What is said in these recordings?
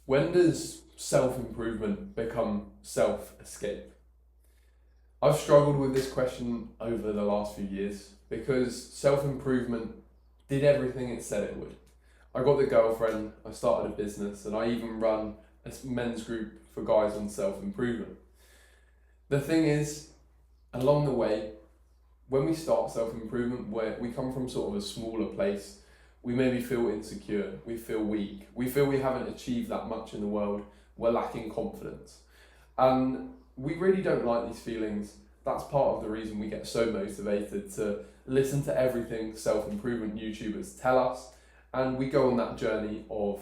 When does self-improvement become self-escape? I've struggled with this question over the last few years because self-improvement did everything it said it would. I got the girlfriend, I started a business, and I even run a men's group for guys on self-improvement. The thing is, along the way, when we start self-improvement, where we come from sort of a smaller place, we maybe feel insecure, we feel weak, we feel we haven't achieved that much in the world, we're lacking confidence. And we really don't like these feelings. That's part of the reason we get so motivated to listen to everything self-improvement YouTubers tell us, and we go on that journey of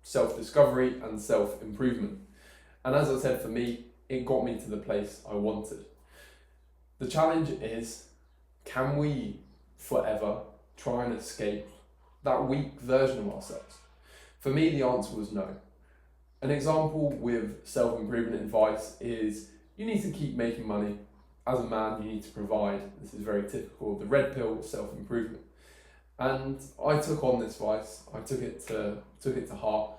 self-discovery and self-improvement. And as I said, for me, it got me to the place I wanted. The challenge is, can we forever try and escape that weak version of ourselves? For me, the answer was no. An example with self-improvement advice is you need to keep making money. As a man, you need to provide. This is very typical of the red pill self-improvement. And I took on this advice. I took it to heart.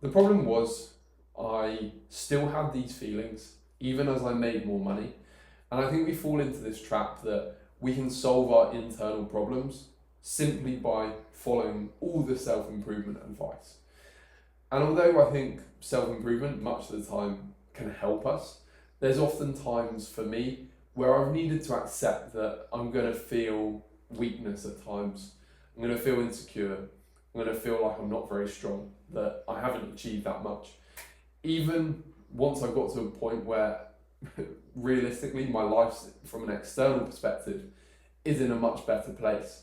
The problem was I still had these feelings even as I made more money. And I think we fall into this trap that we can solve our internal problems simply by following all the self-improvement advice. And although I think self-improvement much of the time can help us, there's often times for me where I've needed to accept that I'm going to feel weakness at times. I'm going to feel insecure. I'm going to feel like I'm not very strong, that I haven't achieved that much. Even once I got to a point where realistically my life from an external perspective is in a much better place,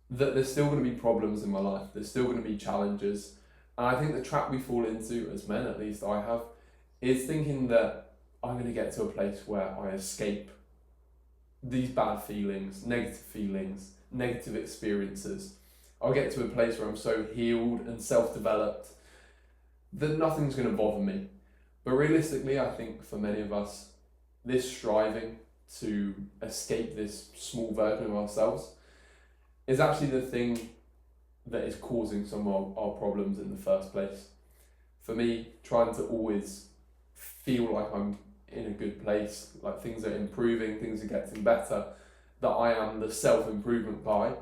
that there's still going to be problems in my life, there's still going to be challenges. And I think the trap we fall into, as men at least I have, is thinking that I'm going to get to a place where I escape these bad feelings, negative experiences. I'll get to a place where I'm so healed and self-developed that nothing's going to bother me. But realistically, I think for many of us, this striving to escape this small version of ourselves is actually the thing that is causing some of our problems in the first place. For me, trying to always feel like I'm in a good place, like things are improving, things are getting better, that I am the self-improvement guy,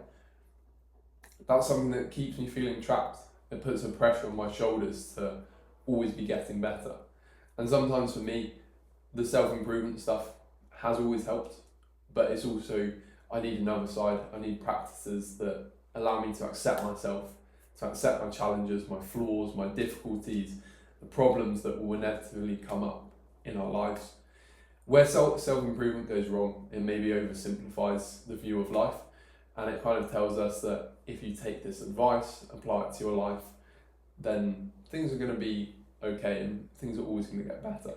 that's something that keeps me feeling trapped. It puts a pressure on my shoulders to always be getting better. And sometimes for me, the self-improvement stuff has always helped, but it's also, I need another side. I need practices that allow me to accept myself, to accept my challenges, my flaws, my difficulties, the problems that will inevitably come up in our lives. Where self-improvement goes wrong, it maybe oversimplifies the view of life, and it kind of tells us that if you take this advice, apply it to your life, then things are going to be okay and things are always going to get better.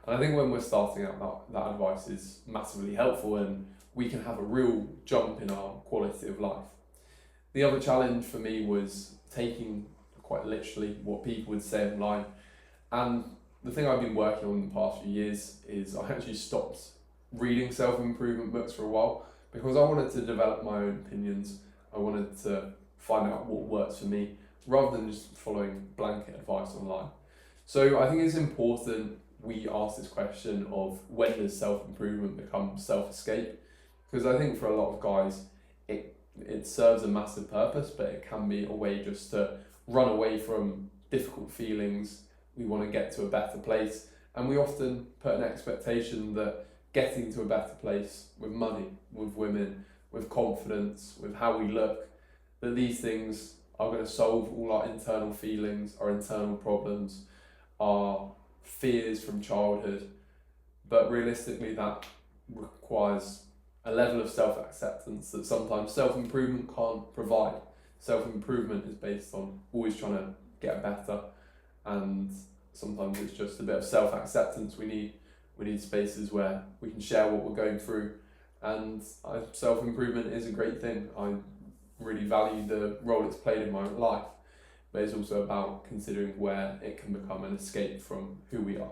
And I think when we're starting out, that advice is massively helpful and we can have a real jump in our quality of life. The other challenge for me was taking quite literally what people would say online. And the thing I've been working on in the past few years is I actually stopped reading self-improvement books for a while because I wanted to develop my own opinions. I wanted to find out what works for me rather than just following blanket advice online. So I think it's important we ask this question of when does self-improvement become self-escape? Because I think for a lot of guys, it serves a massive purpose, but it can be a way just to run away from difficult feelings. We want to get to a better place, and we often put an expectation that getting to a better place with money, with women, with confidence, with how we look, that these things are going to solve all our internal feelings, our internal problems, our fears from childhood. But realistically, that requires a level of self-acceptance that sometimes self-improvement can't provide. Self-improvement is based on always trying to get better, and sometimes it's just a bit of self-acceptance. We need spaces where we can share what we're going through, and self-improvement is a great thing. I really value the role it's played in my life, but it's also about considering where it can become an escape from who we are.